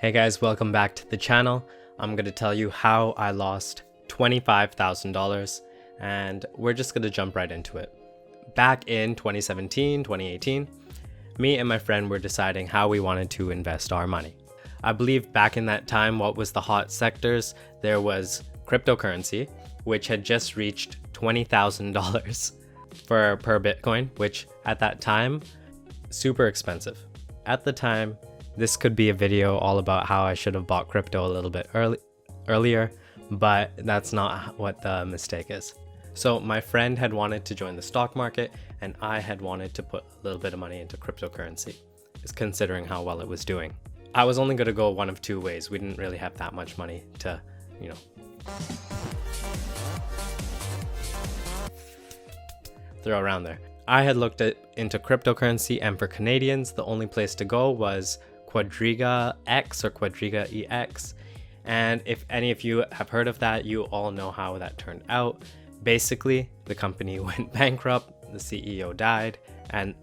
Hey guys, welcome back to the channel. I'm going to tell you how I lost $25,000 and we're just going to jump right into it. Back in 2017, 2018, me and my friend were deciding how we wanted to invest our money. I believe back in that time, what was the hot sectors? There was cryptocurrency, which had just reached $20,000 per Bitcoin, which at that time, super expensive. At the time, this could be a video all about how I should have bought crypto a little bit earlier, but that's not what the mistake is. So my friend had wanted to join the stock market and I had wanted to put a little bit of money into cryptocurrency, considering how well it was doing. I was only going to go one of two ways. We didn't really have that much money to, throw around there. I had looked into cryptocurrency, and for Canadians, the only place to go was Quadriga X or Quadriga EX. And if any of you have heard of that, you all know how that turned out. Basically, the company went bankrupt, the CEO died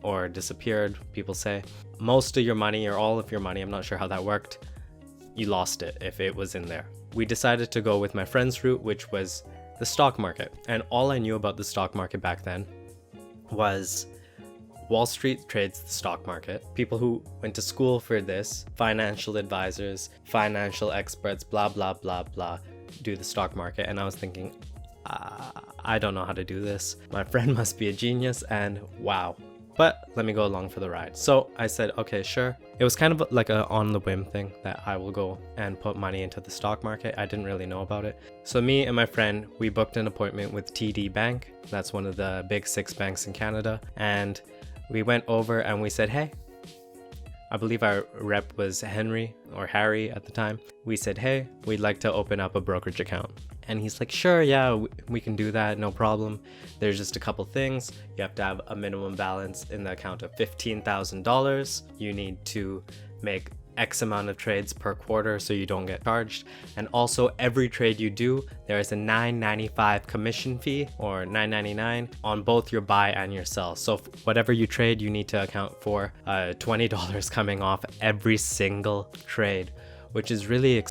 or disappeared, people say. Most of your money or all of your money, I'm not sure how that worked, you lost it if it was in there. We decided to go with my friend's route, which was the stock market. And all I knew about the stock market back then was Wall Street trades the stock market. People who went to school for this, financial advisors, financial experts, blah, blah, blah, blah, do the stock market. And I was thinking, I don't know how to do this. My friend must be a genius, and wow. But let me go along for the ride. So I said, okay, sure. It was kind of like a on the whim thing that I will go and put money into the stock market. I didn't really know about it. So me and my friend, we booked an appointment with TD Bank. That's one of the big 6 banks in Canada. And we went over and we said, hey, I believe our rep was Henry or Harry at the time. We said, hey, we'd like to open up a brokerage account. And he's like, sure, yeah, we can do that, no problem. There's just a couple things. You have to have a minimum balance in the account of $15,000. You need to make X amount of trades per quarter so you don't get charged. And also every trade you do, there is a $9.95 commission fee or $9.99 on both your buy and your sell. So whatever you trade, you need to account for $20 coming off every single trade, which is really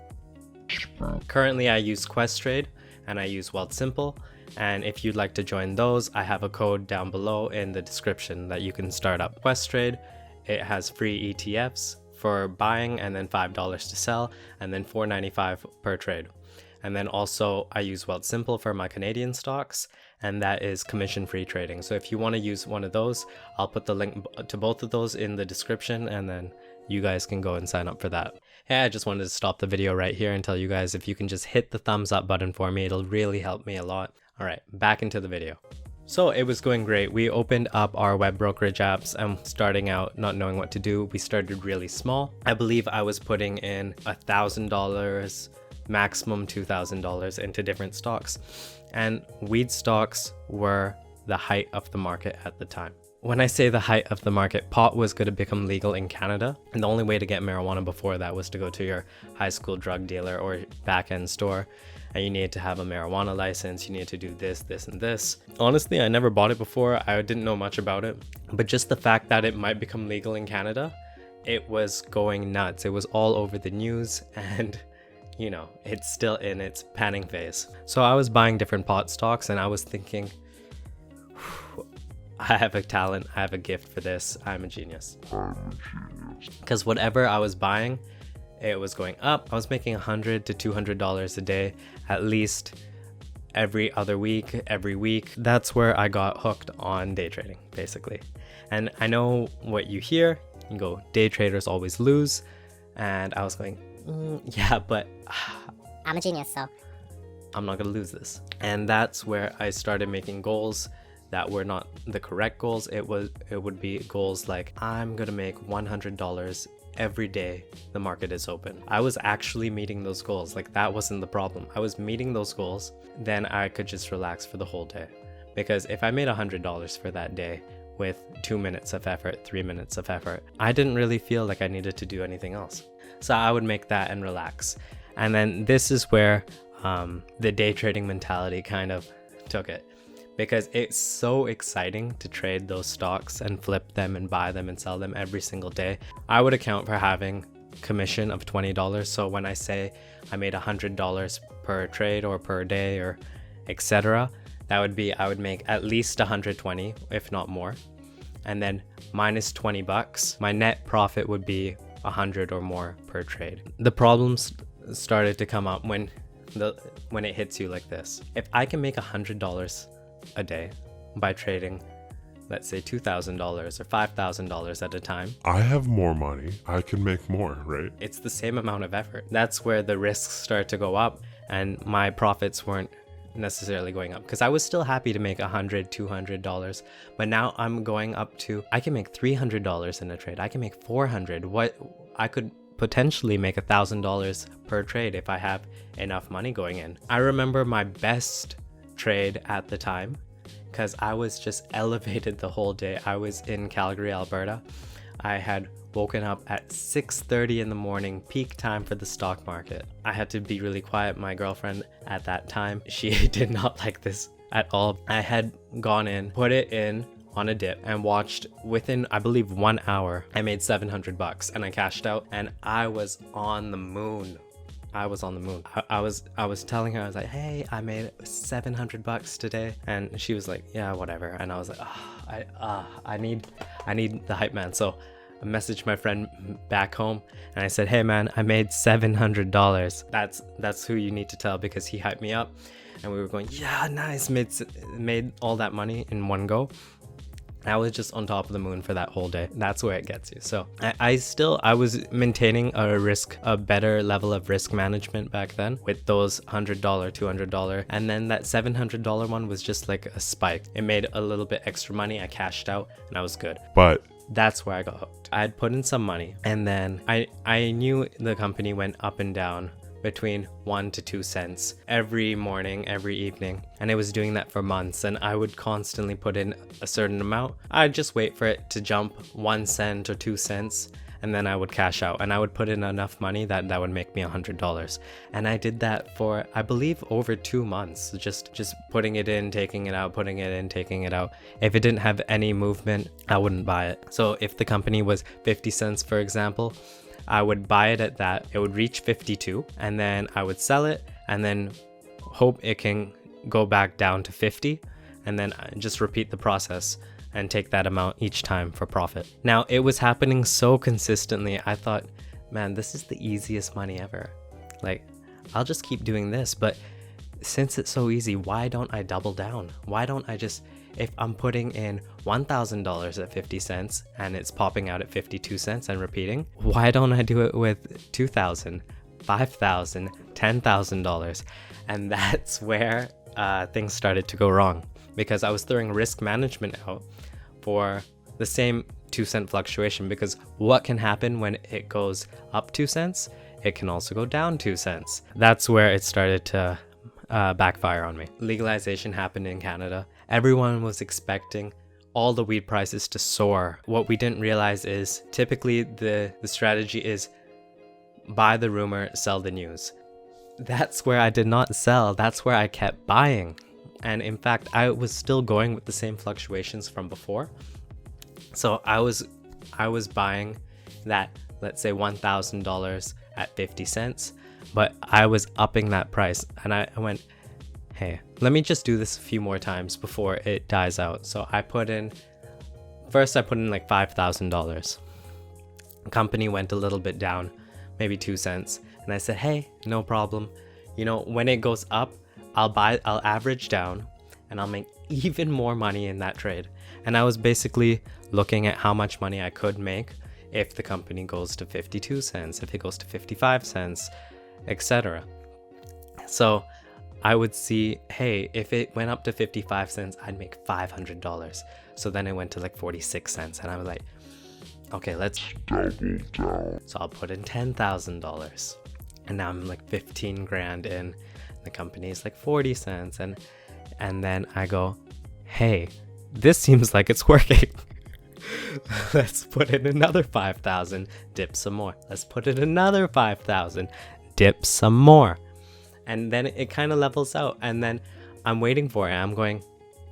Currently I use Questrade and I use Wealthsimple, and if you'd like to join those, I have a code down below in the description that you can start up Questrade. It has free ETFs for buying and then $5 to sell and then $4.95 per trade. And then also I use Wealthsimple for my Canadian stocks, and that is commission-free trading. So if you want to use one of those, I'll put the link to both of those in the description, and then you guys can go and sign up for that. Hey, I just wanted to stop the video right here and tell you guys if you can just hit the thumbs up button for me, it'll really help me a lot. All right, back into the video. So it was going great. We opened up our web brokerage apps and starting out not knowing what to do. We started really small. I believe I was putting in $1,000, maximum $2,000 into different stocks. And weed stocks were the height of the market at the time. When I say the height of the market, pot was going to become legal in Canada. And the only way to get marijuana before that was to go to your high school drug dealer or back-end store. And you needed to have a marijuana license. You needed to do this, this, and this. Honestly, I never bought it before. I didn't know much about it. But just the fact that it might become legal in Canada, it was going nuts. It was all over the news, and it's still in its panning phase. So I was buying different pot stocks and I was thinking, I have a talent, I have a gift for this, I'm a genius. Because whatever I was buying, it was going up. I was making $100 to $200 a day, at least every other week, every week. That's where I got hooked on day trading, basically. And I know what you hear, you go, day traders always lose. And I was going, yeah, but I'm a genius, so I'm not gonna lose this. And that's where I started making goals that were not the correct goals. It would be goals like, I'm gonna make $100 every day the market is open. I was actually meeting those goals. Like, that wasn't the problem. I was meeting those goals, then I could just relax for the whole day. Because if I made $100 for that day with 2 minutes of effort, 3 minutes of effort, I didn't really feel like I needed to do anything else. So I would make that and relax. And then this is where the day trading mentality kind of took it. because it's so exciting to trade those stocks and flip them and buy them and sell them every single day. I would account for having commission of $20. So when I say I made $100 per trade or per day or etc., that would be, I would make at least 120, if not more. And then minus $20, my net profit would be 100 or more per trade. The problems started to come up when it hits you like this. If I can make $100 a day by trading, let's say $2,000 or $5,000 at a time, I have more money. I can make more, right? it's the same amount of effort. That's where the risks start to go up, and my profits weren't necessarily going up, because I was still happy to make $100, $200, but now I'm going up to, I can make $300 in a trade. I can make $400. What I could potentially make $1,000 per trade if I have enough money going in. I remember my best trade at the time, because I was just elevated the whole day. I was in Calgary, Alberta. I had woken up at 6:30 in the morning, peak time for the stock market. I had to be really quiet. My girlfriend at that time, she did not like this at all. I had gone in, put it in on a dip, and watched within, I believe, 1 hour, I made $700 and I cashed out, and I was on the moon. I was on the moon. I was telling her, I was like, hey, I made $700 today, and she was like, yeah, whatever. And I was like, I need the hype man. So I messaged my friend back home and I said, hey man, I made $700. That's who you need to tell, because he hyped me up, and we were going, yeah, nice, made all that money in one go. I was just on top of the moon for that whole day. That's where it gets you. So I was maintaining a better level of risk management back then with those $100, $200, and then that $700 one was just like a spike. It made a little bit extra money. I cashed out and I was good. But that's where I got hooked. I had put in some money, and then I knew the company went up and down between 1 to 2 cents every morning, every evening, and it was doing that for months, and I would constantly put in a certain amount. I'd just wait for it to jump 1 cent or 2 cents, and then I would cash out, and I would put in enough money that would make me $100. And I did that for, I believe, over 2 months, just putting it in, taking it out, putting it in, taking it out. If it didn't have any movement, I wouldn't buy it. So if the company was 50 cents, for example, I would buy it at that. It would reach 52, and then I would sell it, and then hope it can go back down to 50, and then just repeat the process and take that amount each time for profit. Now, it was happening so consistently, I thought, man, this is the easiest money ever. Like, I'll just keep doing this, but since it's so easy, why don't I double down? Why don't I just, if I'm putting in $1,000 at 50 cents and it's popping out at 52 cents and repeating, why don't I do it with $2,000, $5,000, $10,000? And that's where things started to go wrong, because I was throwing risk management out for the same 2-cent fluctuation, because what can happen when it goes up 2 cents? It can also go down 2 cents. That's where it started to backfire on me. Legalization happened in Canada. Everyone was expecting all the weed prices to soar. What we didn't realize is typically the strategy is buy the rumor, sell the news. That's where I did not sell. That's where I kept buying. And in fact, I was still going with the same fluctuations from before. So I was buying that, let's say $1,000 at 50 cents, but I was upping that price, and I went, hey, let me just do this a few more times before it dies out. So I put in like $5,000. The company went a little bit down, maybe 2 cents. And I said, hey, no problem. You know, when it goes up, I'll average down and I'll make even more money in that trade. And I was basically looking at how much money I could make if the company goes to 52 cents, if it goes to 55 cents, etc. So I would see, hey, if it went up to 55 cents, I'd make $500. So then it went to like 46 cents, and I was like, okay, let's double down. So I'll put in $10,000, and now I'm like 15 grand in. The company is like 40 cents, and then I go, hey, this seems like it's working. Let's put in another 5,000, dip some more. Let's put in another 5,000, dip some more. And then it kind of levels out, and then I'm waiting for it. I'm going,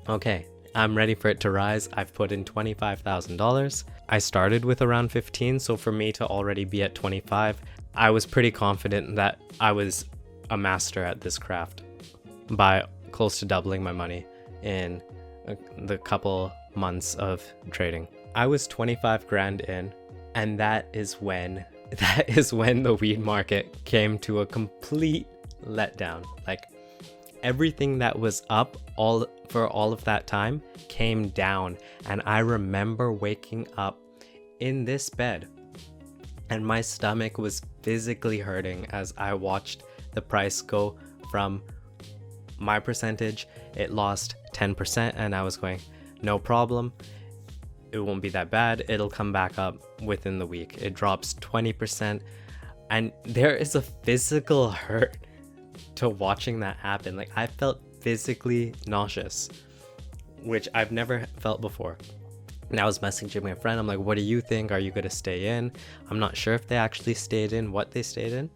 okay, I'm ready for it to rise. I've put in $25,000. I started with around 15, so for me to already be at 25, I was pretty confident that I was a master at this craft by close to doubling my money in the couple months of trading. I was 25 grand in, and that is when the weed market came to a complete letdown. Like, everything that was up for all of that time came down, and I remember waking up in this bed and my stomach was physically hurting as I watched the price go from my percentage. It lost 10%, and I was going, no problem, it won't be that bad, it'll come back up within the week. It drops 20%, and there is a physical hurt to watching that happen. Like, I felt physically nauseous, which I've never felt before. And I was messaging my friend, I'm like, what do you think? Are you gonna stay in? I'm not sure if they actually stayed in, what they stayed in,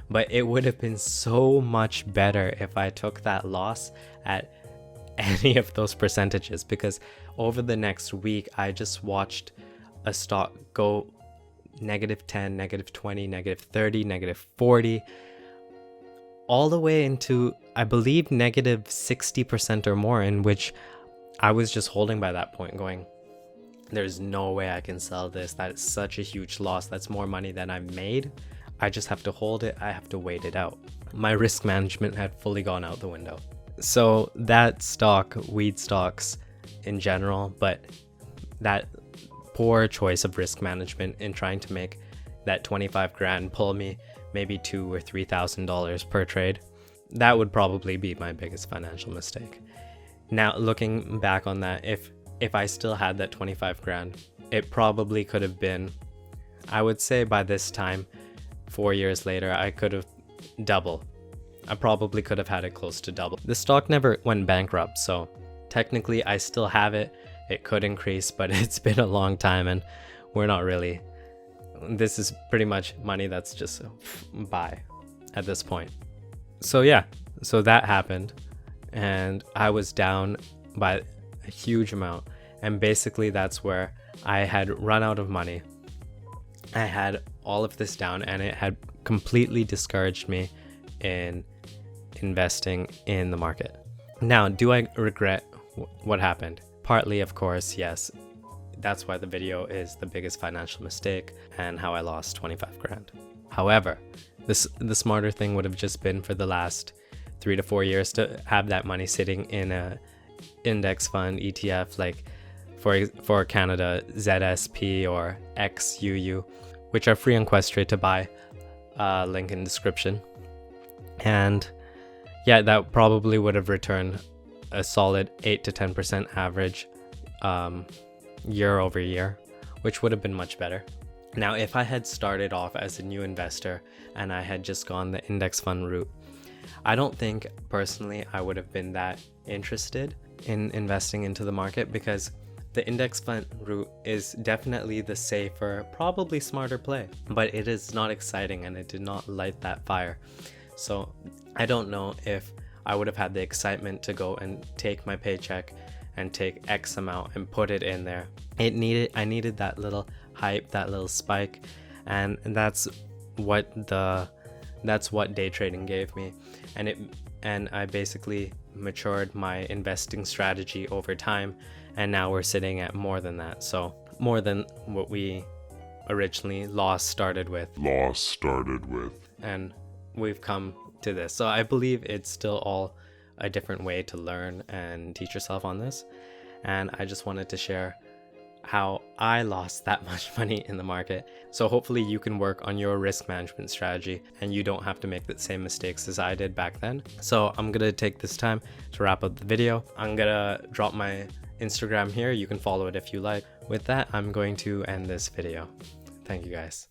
but it would have been so much better if I took that loss at any of those percentages, because over the next week I just watched a stock go -10, -20, -30, -40, all the way into, I believe, -60% or more, in which I was just holding by that point going, there's no way I can sell this. That is such a huge loss. That's more money than I've made. I just have to hold it. I have to wait it out. My risk management had fully gone out the window. So that stock, weed stocks in general, but that poor choice of risk management in trying to make that 25 grand pull me maybe $2,000 or $3,000 per trade, that would probably be my biggest financial mistake. Now, looking back on that, if I still had that 25 grand, it probably could have been, I would say by this time, 4 years later, I could have double. I probably could have had it close to double. The stock never went bankrupt, so technically I still have it. It could increase, but it's been a long time and we're not really, this is pretty much money that's just buy at this point. So yeah, so that happened and I was down by a huge amount, and basically that's where I had run out of money. I had all of this down and it had completely discouraged me in investing in the market. Now, do I regret what happened? Partly, of course, yes. That's why the video is the biggest financial mistake and how I lost 25 grand. However, the smarter thing would have just been for the last 3 to 4 years to have that money sitting in a index fund, ETF, like for Canada, ZSP or XUU, which are free on Questrade to buy, link in description. And yeah, that probably would have returned a solid 8 to 10% average year over year, which would have been much better. Now, if I had started off as a new investor and I had just gone the index fund route, I don't think personally I would have been that interested in investing into the market, because the index fund route is definitely the safer, probably smarter play, but it is not exciting and it did not light that fire. So I don't know if I would have had the excitement to go and take my paycheck and take X amount and put it in there. I needed that little hype, that little spike, and that's what day trading gave me. And I basically matured my investing strategy over time, and now we're sitting at more than that. So more than what we originally started with. And we've come to this. So I believe it's still all a different way to learn and teach yourself on this. And I just wanted to share how I lost that much money in the market. So hopefully you can work on your risk management strategy and you don't have to make the same mistakes as I did back then. So I'm gonna take this time to wrap up the video. I'm gonna drop my Instagram here. You can follow it if you like. With that, I'm going to end this video. Thank you guys.